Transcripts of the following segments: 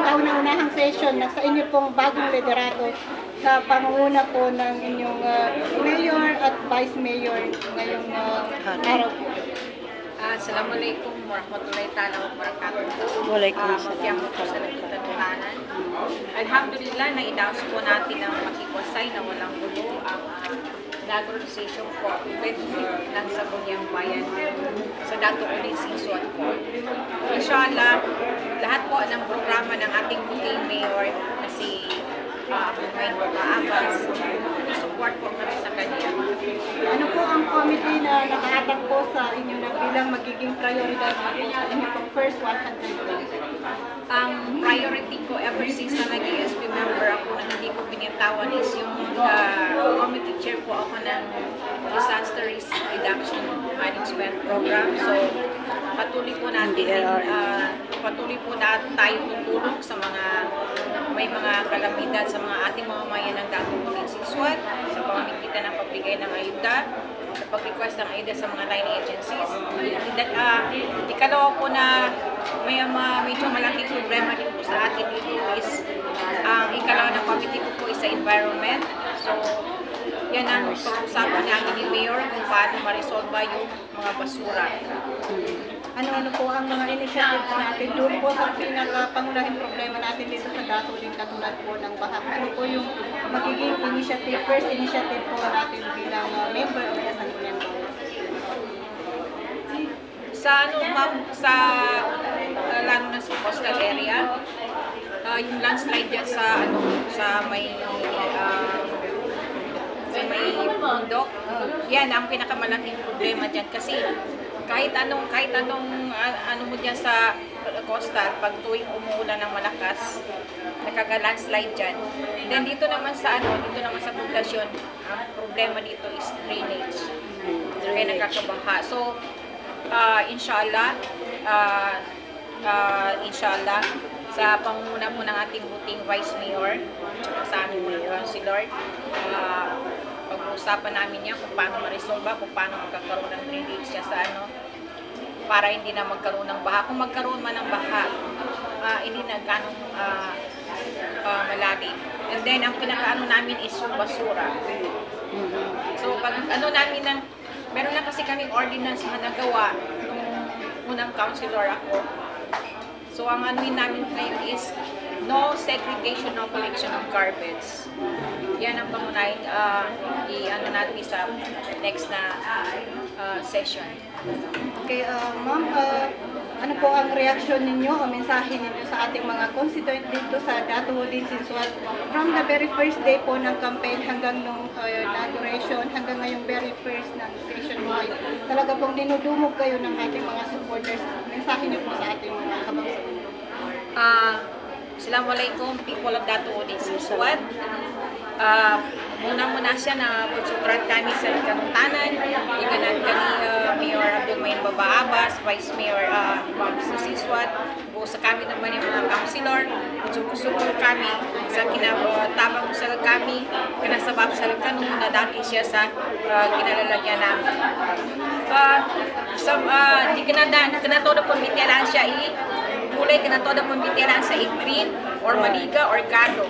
kauna-unahang session na sa inyo pong bagong liderato sa pangunguna po ng inyong mayor at vice mayor ngayong araw po. Assalamualaikum warahmatullahi taala wabarakatuh. Waalaikumsalam. Po sa nagtatanan. Alhamdulillah, na-announce po natin ang makikwasay na walang gulo ang inauguration po ng Sangguniang Bayan sa Dato Ulit Sisuat po. Inshallah, lahat po ng programa ng ating puting mayor na si May Abbas, support po kami sa kanya. Ano po ang committee na nakahatag po sa inyo na bilang magiging prioridad sa inyo pong first 100 days? Ang priority ko ever since na nag-ESP member ako na hindi ko binitawan is yung committee chair po ako ng Disaster Risk Reduction Management Program. So, patuloy po tayo tutulong sa mga may mga kalamidad sa mga ating mga mayan ng Dato Ulit Sisuat sa pamamagitan ng pagbigay ng ayuda, sa pag-request ng ayuda sa mga line agencies. Ikalawa po na may medyo malaking problema din po sa atin dito is ang ikalawa na committee ko po is sa environment. So, yan ang pag-usapan namin ni Mayor kung paano ma-resolve yung mga basura. Ano po ang mga initiatives natin doon po sa pinaka-pangunahing problema natin dito sa Dato din katulad po ng baha? Ano po yung magiging initiative, first initiative po natin bilang member of the Sangguniang Bayan? Lalo na sa coastal area, yung landslide dyan sa may bundok, yan ang pinakamalaking problema dyan kasi kahit anong mo dyan sa coastal, pag tuwing umuulan ng malakas, nagkaka-landslide dyan. Then dito naman sa poblasyon, ang problema dito is drainage. Kaya nagkakabaha. So, inshallah, sa pangunguna po ng ating buting Vice Mayor, at sa aming mga councilor, pag-uusapan namin yan kung paano ma-resolve, kung paano magkakaroon ng drainage siya sa para hindi na magkaroon ng baha. Kung magkaroon man ng baha, hindi na ganong malalim. And then, ang pinakaano namin is yung basura. So, pag meron na kasi kaming ordinance na nagawa nung unang councilor ako. So, ang anuin namin ngayon is no segregation of collection of garbage. Yan ang pangunahing natin sa next na session. Okay, ma'am, ano po ang reaksyon ninyo o mensahe ninyo sa ating mga constituent dito sa Dato Ulit Sisuat from the very first day po ng campaign hanggang nung inauguration, hanggang ngayong very first ng session mo? Talaga pong dinudumog kayo ng ating mga supporters. Mensahe niyo po sa ating mga kabangsanan. Assalamualaikum, people of Dato Ulit Sisuat. Muna siya na putsutran kami sa kanutanan, iganan kami Mayor Abdul Mayin Baba Abbas, Vice Mayor sa Sisuat, buo sa kami naman yung mga councilor, putsukul kami sa kinatabang sa kami, kinasabab sa kanun na dati siya sa kinalalagyan namin. Di kanatoda po bitialan siya kulay kanatoda po bitialan sa green or maliga or gado.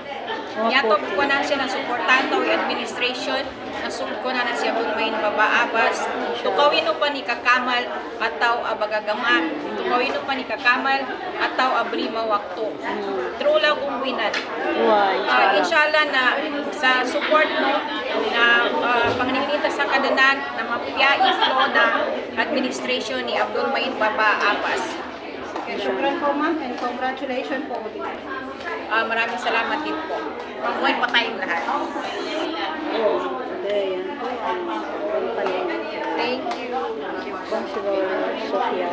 Yato po na siya ng supportan yung administration, nasugod ko na siya Bulmain Baba Abbas, tukawin pa ni Kakamal ataw abagagama, tukawin pa ni Kakamal ataw abrima wakto. True lang kung winan. Inshallah na sa support mo na panginita sa kadanan na mapiyai flow na administration ni Abdul Mayin Baba Abbas. Shukran po ma'am and congratulations po ulit. Maraming salamat din po. Mabuhay pa tayong lahat. Thank you. Councilor Sofia.